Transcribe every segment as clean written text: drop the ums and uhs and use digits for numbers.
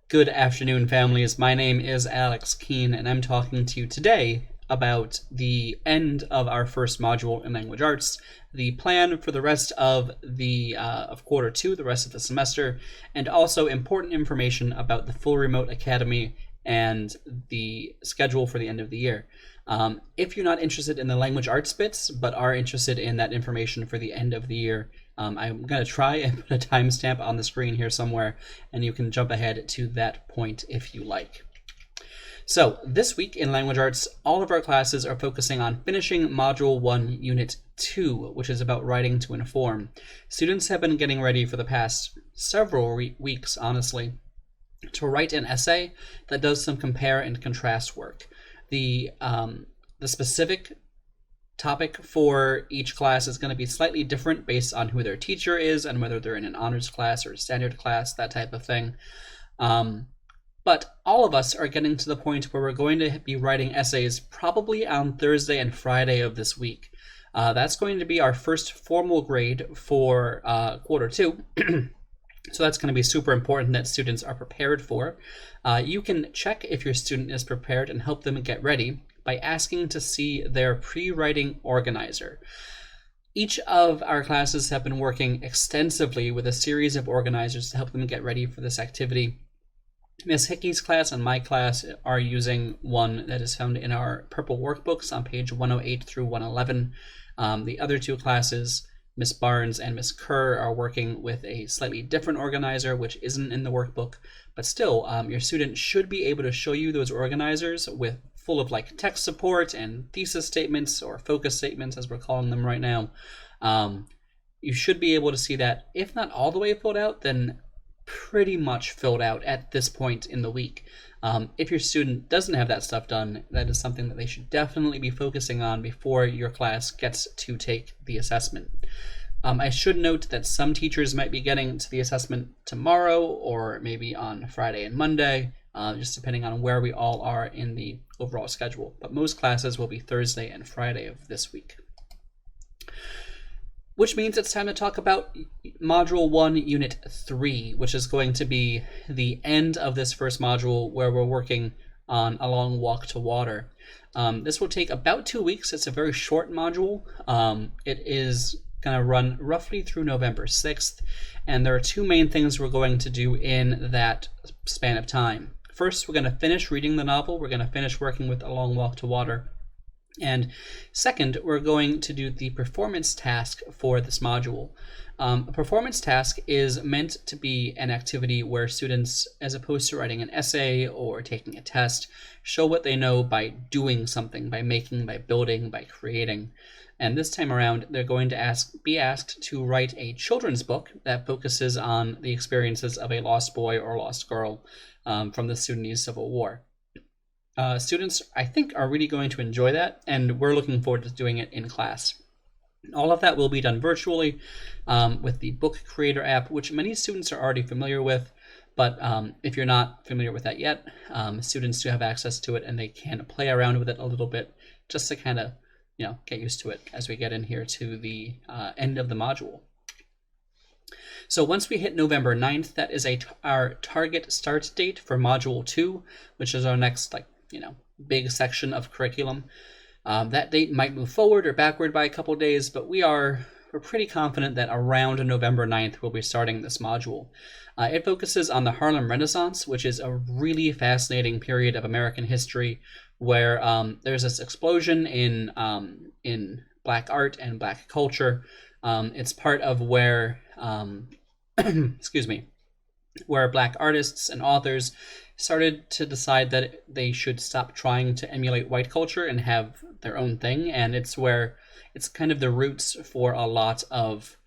Good afternoon, families. My name is Alex Keene, and I'm talking to you today about the end of our first module in language arts, the plan for the rest of the of quarter two, the rest of the semester, and also important information about the Full Remote Academy and the schedule for the end of the year. If you're not interested in the language arts bits, but are interested in that information for the end of the year, I'm going to try and put a timestamp on the screen here somewhere, and you can jump ahead to that point if you like. So this week in Language Arts, all of our classes are focusing on finishing Module 1, Unit 2, which is about writing to inform. Students have been getting ready for the past several weeks, honestly, to write an essay that does some compare and contrast work. The specific topic for each class is going to be slightly different based on who their teacher is and whether they're in an honors class or a standard class, that type of thing. But all of us are getting to the point where we're going to be writing essays probably on Thursday and Friday of this week. That's going to be our first formal grade for quarter two. So that's going to be super important that students are prepared for. You can check if your student is prepared and help them get ready by asking to see their pre-writing organizer. Each of our classes have been working extensively with a series of organizers to help them get ready for this activity. Ms. Hickey's class and my class are using one that is found in our purple workbooks on page 108 through 111. The other two classes, Ms. Barnes and Ms. Kerr, are working with a slightly different organizer, which isn't in the workbook, but still, your student should be able to show you those organizers with full of like text support and thesis statements or focus statements, as we're calling them right now. You should be able to see that, if not all the way filled out, then pretty much filled out at this point in the week. If your student doesn't have that stuff done, that is something that they should definitely be focusing on before your class gets to take the assessment. I should note that some teachers might be getting to the assessment tomorrow or maybe on Friday and Monday, just depending on where we all are in the overall schedule. But most classes will be Thursday and Friday of this week. Which means it's time to talk about Module 1, Unit 3, which is going to be the end of this first module where we're working on A Long Walk to Water. This will take about 2 weeks. It's a very short module. It is going to run roughly through November 6th, and there are two main things we're going to do in that span of time. First, we're going to finish reading the novel. We're going to finish working with A Long Walk to Water. And second, we're going to do the performance task for this module. A performance task is meant to be an activity where students, as opposed to writing an essay or taking a test, show what they know by doing something, by making, by building, by creating. And this time around, they're going to be asked to write a children's book that focuses on the experiences of a lost boy or lost girl from the Sudanese Civil War. Students, I think, are really going to enjoy that, and we're looking forward to doing it in class. All of that will be done virtually with the Book Creator app, which many students are already familiar with, but if you're not familiar with that yet, students do have access to it, and they can play around with it a little bit just to kind of, get used to it as we get in here to the end of the module. So once we hit November 9th, that is our target start date for Module 2, which is our next big section of curriculum. That date might move forward or backward by a couple days, but we're pretty confident that around November 9th we'll be starting this module. It focuses on the Harlem Renaissance, which is a really fascinating period of American history where there's this explosion in Black art and Black culture. It's part of where where Black artists and authors started to decide that they should stop trying to emulate white culture and have their own thing, and it's where it's kind of the roots for a lot of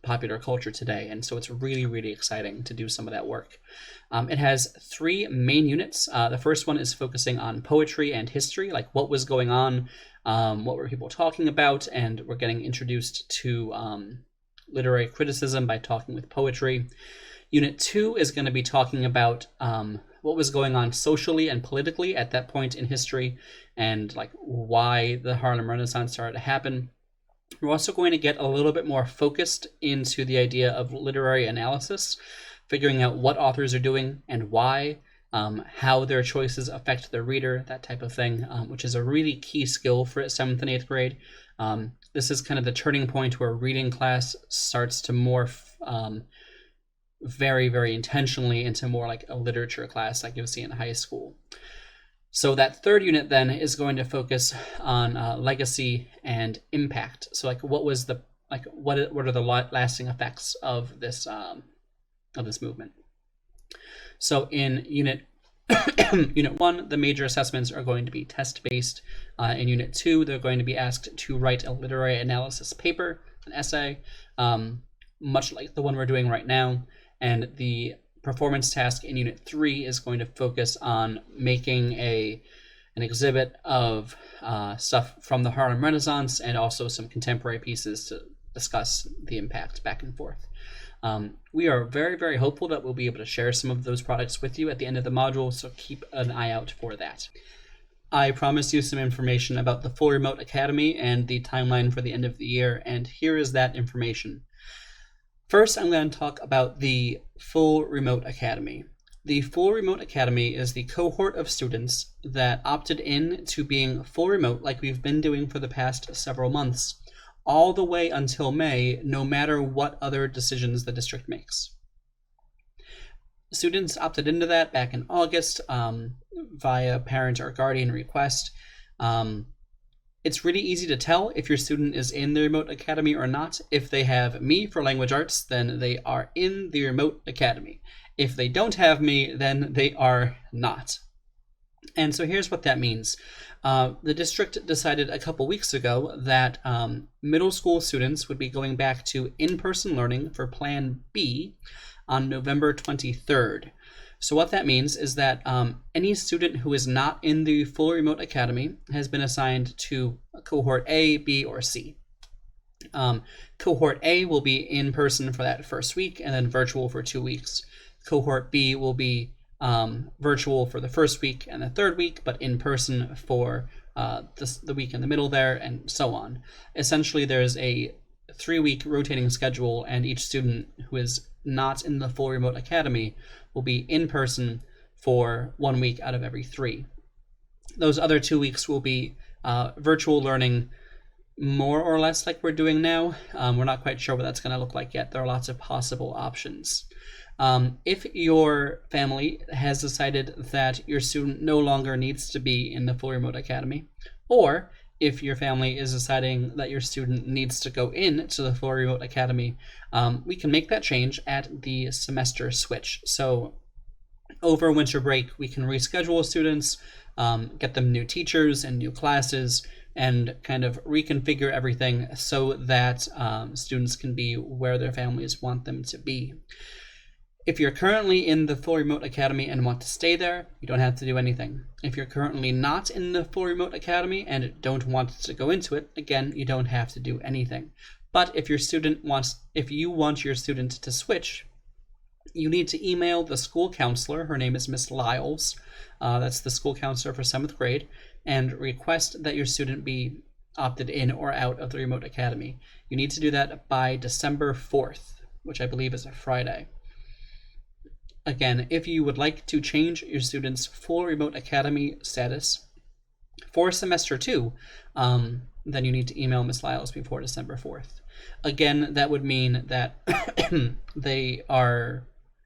popular culture today, and so it's really, really exciting to do some of that work. It has 3 main units. The first one is focusing on poetry and history, like what was going on, what were people talking about, and we're getting introduced to literary criticism by talking with poetry. Unit 2 is going to be talking about what was going on socially and politically at that point in history and like why the Harlem Renaissance started to happen. We're also going to get a little bit more focused into the idea of literary analysis, figuring out what authors are doing and why, how their choices affect the reader, that type of thing, which is a really key skill for 7th and 8th grade. This is kind of the turning point where reading class starts to morph very, very intentionally into more like a literature class like you'll see in high school. So that third unit then is going to focus on legacy and impact. So like what are the lasting effects of this movement? So in unit 1, the major assessments are going to be test-based. In unit 2, they're going to be asked to write a literary analysis paper, an essay, much like the one we're doing right now. And the performance task in unit 3 is going to focus on making an exhibit of stuff from the Harlem Renaissance and also some contemporary pieces to discuss the impact back and forth. We are very, very hopeful that we'll be able to share some of those products with you at the end of the module, so keep an eye out for that. I promised you some information about the Full Remote Academy and the timeline for the end of the year, and here is that information. First, I'm going to talk about the Full Remote Academy. The Full Remote Academy is the cohort of students that opted in to being full remote like we've been doing for the past several months, all the way until May, no matter what other decisions the district makes. Students opted into that back in August via parent or guardian request. It's really easy to tell if your student is in the remote academy or not. If they have me for language arts, then they are in the remote academy. If they don't have me, then they are not. And so here's what that means. The district decided a couple weeks ago that middle school students would be going back to in-person learning for Plan B on November 23rd. So what that means is that any student who is not in the Full Remote Academy has been assigned to Cohort A, B, or C. Cohort A will be in person for that first week and then virtual for 2 weeks. Cohort B will be virtual for the first week and the third week, but in person for the week in the middle there, and so on. Essentially, there's a 3-week rotating schedule, and each student who is not in the Full Remote Academy will be in person for 1 week out of every 3. Those other 2 weeks will be virtual learning, more or less like we're doing now. We're not quite sure what that's going to look like yet. There are lots of possible options. If your family has decided that your student no longer needs to be in the Full Remote Academy, or if your family is deciding that your student needs to go into the Full Remote Academy, we can make that change at the semester switch. So over winter break, we can reschedule students, get them new teachers and new classes, and kind of reconfigure everything so that students can be where their families want them to be. If you're currently in the Full Remote Academy and want to stay there, you don't have to do anything. If you're currently not in the Full Remote Academy and don't want to go into it, again, you don't have to do anything. But if you want your student to switch, you need to email the school counselor. Her name is Miss Lyles. That's the school counselor for 7th grade, and request that your student be opted in or out of the Remote Academy. You need to do that by December 4th, which I believe is a Friday. Again, if you would like to change your student's Full Remote Academy status for semester 2, then you need to email Ms. Lyles before December 4th. Again, that would mean that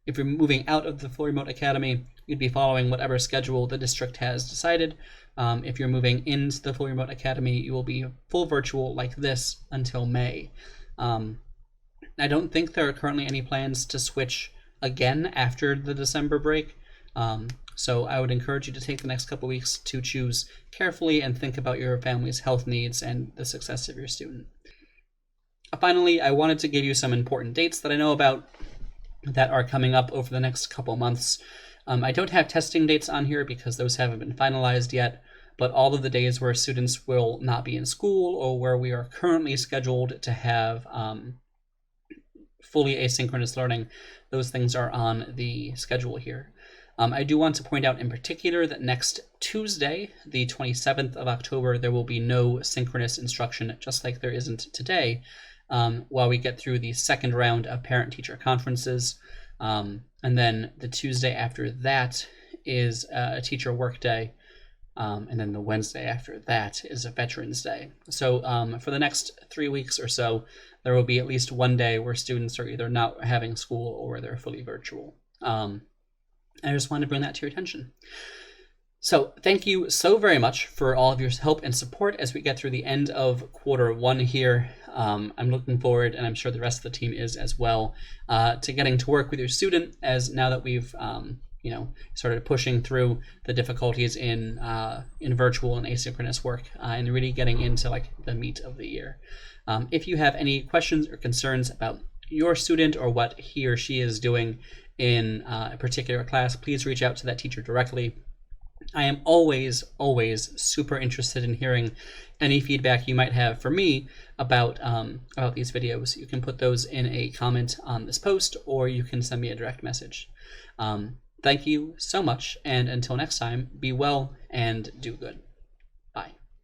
if you're moving out of the Full Remote Academy, you'd be following whatever schedule the district has decided. If you're moving into the Full Remote Academy, you will be full virtual like this until May. I don't think there are currently any plans to switch again after the December break. So I would encourage you to take the next couple weeks to choose carefully and think about your family's health needs and the success of your student. Finally, I wanted to give you some important dates that I know about that are coming up over the next couple months. I don't have testing dates on here because those haven't been finalized yet, but all of the days where students will not be in school or where we are currently scheduled to have fully asynchronous learning, those things are on the schedule here. I do want to point out in particular that next Tuesday, the 27th of October, there will be no synchronous instruction, just like there isn't today, while we get through the second round of parent-teacher conferences. And then the Tuesday after that is a teacher work day. And then the Wednesday after that is a Veterans Day. So for the next 3 weeks or so, there will be at least one day where students are either not having school or they're fully virtual. I just wanted to bring that to your attention. So thank you so very much for all of your help and support as we get through the end of Q1 here. I'm looking forward, and I'm sure the rest of the team is as well, to getting to work with your student, as now that we've started pushing through the difficulties in virtual and asynchronous work, and really getting into like the meat of the year. If you have any questions or concerns about your student or what he or she is doing in a particular class, please reach out to that teacher directly. I am always super interested in hearing any feedback you might have for me about these videos. You can put those in a comment on this post, or you can send me a direct message. Thank you so much, and until next time, be well and do good.